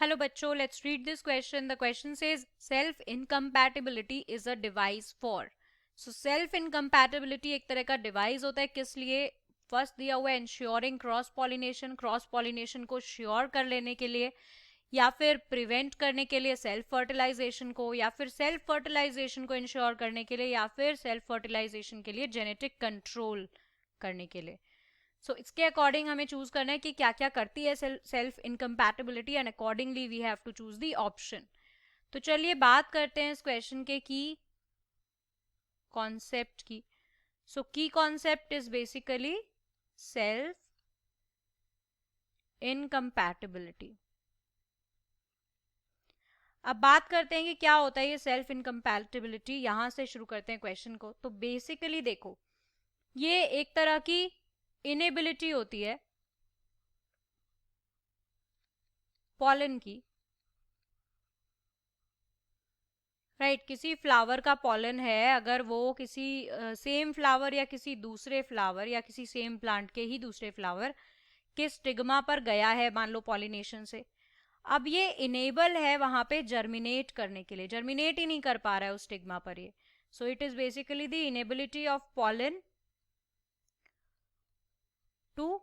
Hello बच्चों, let's read this question. The question says self incompatibility is a device for. So self incompatibility एक तरह का device होता है. किस लिए? फर्स्ट दिया हुआ है इंश्योरिंग क्रॉस पॉलिनेशन को श्योर कर लेने के लिए, या फिर प्रिवेंट करने के लिए सेल्फ फर्टिलाइजेशन को, या फिर सेल्फ फर्टिलाइजेशन को इंश्योर करने के लिए, या फिर सेल्फ फर्टिलाइजेशन के लिए जेनेटिक कंट्रोल करने के लिए. सो इसके अकॉर्डिंग हमें चूज करना है कि क्या क्या करती है self incompatibility, and accordingly we have to choose the option. तो चलिए बात करते हैं इस क्वेश्चन के की कॉन्सेप्ट की. सो की concept is basically self incompatibility. अब बात करते हैं कि क्या होता है ये सेल्फ इनकम्पैटिबिलिटी. यहां से शुरू करते हैं क्वेश्चन को. तो बेसिकली देखो, ये एक तरह की इनेबिलिटी होती है पॉलन की. राइट, किसी फ्लावर का पॉलन है, अगर वो किसी सेम फ्लावर या किसी दूसरे फ्लावर या किसी सेम प्लांट के ही दूसरे फ्लावर के स्टिग्मा पर गया है, मान लो पॉलिनेशन से. अब ये इनेबल है वहां पे जर्मिनेट करने के लिए, जर्मिनेट ही नहीं कर पा रहा है उस स्टिग्मा पर ये. So it is basically the inability of pollen to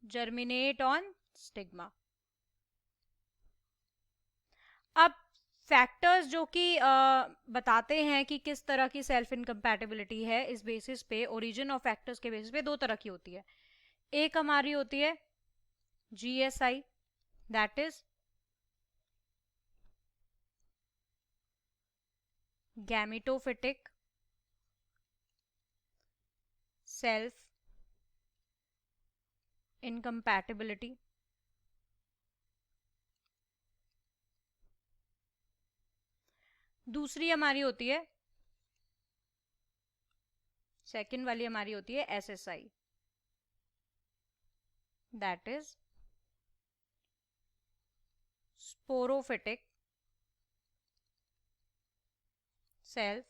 germinate on stigma. अब फैक्टर्स जो कि बताते हैं कि किस तरह की सेल्फ इनकम्पैटिबिलिटी है, इस बेसिस पे, ओरिजिन ऑफ फैक्टर्स के बेसिस पे दो तरह की होती है. एक हमारी होती है GSI, that is gametophytic self incompatibility. दूसरी हमारी होती है, सेकंड वाली हमारी होती है SSI, that is sporophytic self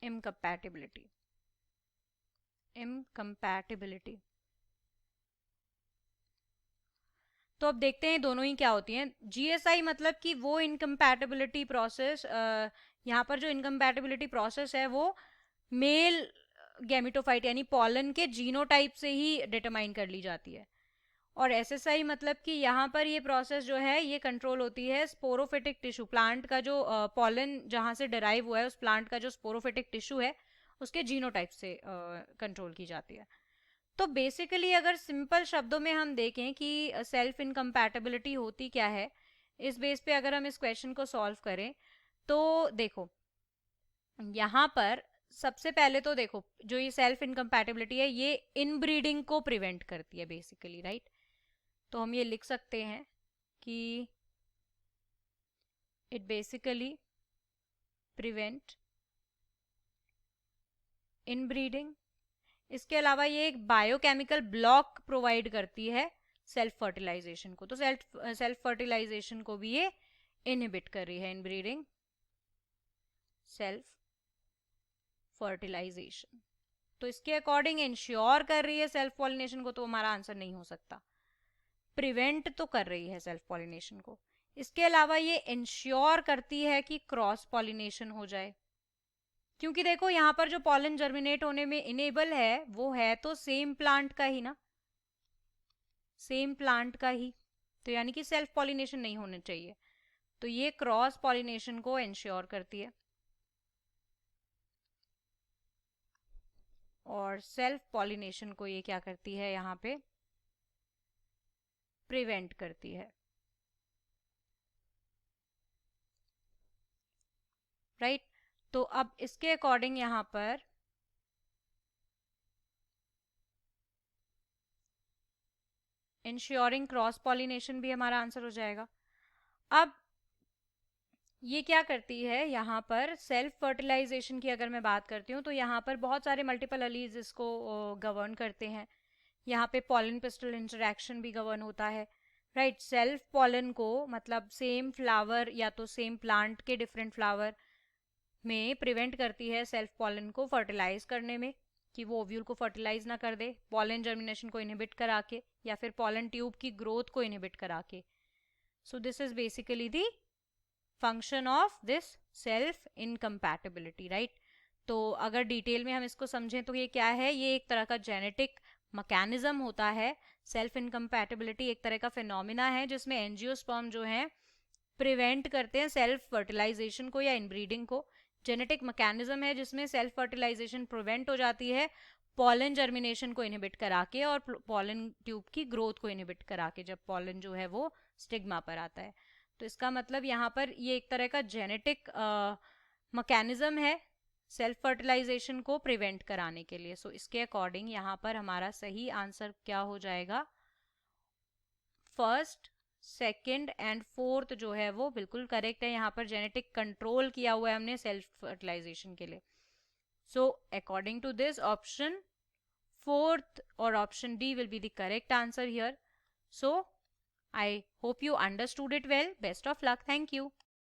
incompatibility. तो अब देखते हैं दोनों ही क्या होती हैं. जीएसआई मतलब कि वो इनकम्पैटिबिलिटी प्रोसेस, यहाँ पर जो इनकम्पैटिबिलिटी प्रोसेस है वो मेल गैमिटोफाइट यानी पॉलन के जीनोटाइप से ही डिटरमाइन कर ली जाती है. और एसएसआई मतलब कि यहाँ पर ये प्रोसेस जो है ये कंट्रोल होती है स्पोरोफिटिक टिश्यू, प्लांट का जो पॉलन जहाँ से डिराइव हुआ है उस प्लांट का जो स्पोरोफिटिक टिश्यू है उसके जीनोटाइप से कंट्रोल की जाती है. तो बेसिकली अगर सिंपल शब्दों में हम देखें कि सेल्फ इनकम्पैटिबिलिटी होती क्या है, इस बेस पे अगर हम इस क्वेश्चन को सॉल्व करें, तो देखो यहाँ पर सबसे पहले तो देखो, जो ये सेल्फ इनकम्पैटिबिलिटी है ये इनब्रीडिंग को प्रिवेंट करती है बेसिकली, राइट. तो हम ये लिख सकते हैं कि इट बेसिकली प्रिवेंट इनब्रीडिंग. इसके अलावा ये एक बायोकेमिकल ब्लॉक प्रोवाइड करती है सेल्फ फर्टिलाइजेशन को. तो सेल्फ फर्टिलाइजेशन को भी ये इनहिबिट कर रही है, इनब्रीडिंग सेल्फ फर्टिलाइजेशन. तो इसके अकॉर्डिंग इंश्योर कर रही है सेल्फ पॉलिनेशन को, तो हमारा आंसर नहीं हो सकता. प्रिवेंट तो कर रही है सेल्फ पॉलिनेशन को. इसके अलावा ये इंश्योर करती है कि क्रॉस पॉलिनेशन हो जाए, क्योंकि देखो यहाँ पर जो पॉलन जर्मिनेट होने में इनेबल है वो है तो सेम प्लांट का ही ना, सेम प्लांट का ही. तो यानी कि सेल्फ पॉलिनेशन नहीं होना चाहिए. तो ये क्रॉस पॉलिनेशन को इंश्योर करती है और सेल्फ पॉलिनेशन को ये क्या करती है, यहाँ पे प्रिवेंट करती है, राइट. तो अब इसके अकॉर्डिंग यहाँ पर इंश्योरिंग क्रॉस पॉलिनेशन भी हमारा आंसर हो जाएगा. अब ये क्या करती है, यहाँ पर सेल्फ फर्टिलाइजेशन की अगर मैं बात करती हूँ तो यहाँ पर बहुत सारे मल्टीपल अलीज इसको गवर्न करते हैं. यहाँ पे पॉलन पिस्टल इंटरेक्शन भी गवर्न होता है, राइट. सेल्फ पॉलन को मतलब सेम फ्लावर या तो सेम प्लांट के डिफरेंट फ्लावर में प्रिवेंट करती है सेल्फ पॉलन को फर्टिलाइज करने में. कि वो ओव्यूल को फर्टिलाइज ना कर दे, पॉलन जर्मिनेशन को इनहिबिट करा के, या फिर पॉलन ट्यूब की ग्रोथ को इनहिबिट करा के. So this is basically the function of this self incompatibility, right. तो अगर डिटेल में हम इसको समझें तो ये क्या है, ये एक तरह का जेनेटिक मैकेनिज्म होता है. सेल्फ इनकम्पैटिबिलिटी एक तरह का फिनोमिना है जिसमें एंजियोस्पर्म जो है प्रिवेंट करते हैं सेल्फ फर्टिलाइजेशन को या इनब्रीडिंग को. जेनेटिक मैकेनिज्म है जिसमें सेल्फ फर्टिलाइजेशन प्रिवेंट हो जाती है पॉलन जर्मिनेशन को इनहिबिट करा के और पॉलन ट्यूब की ग्रोथ को इनहिबिट करा के, जब पॉलन जो है वो स्टिग्मा पर आता है. तो इसका मतलब यहाँ पर ये एक तरह का जेनेटिक मैकेनिज्म है सेल्फ फर्टिलाइजेशन को प्रिवेंट कराने के लिए. सो इसके अकॉर्डिंग यहाँ पर हमारा सही आंसर क्या हो जाएगा, फर्स्ट, सेकंड एंड फोर्थ जो है वो बिल्कुल करेक्ट है. यहाँ पर जेनेटिक कंट्रोल किया हुआ है हमने सेल्फ फर्टिलाइजेशन के लिए. So according to this option fourth और option D will be the correct answer here. So I hope you understood it well. Best of luck. Thank you.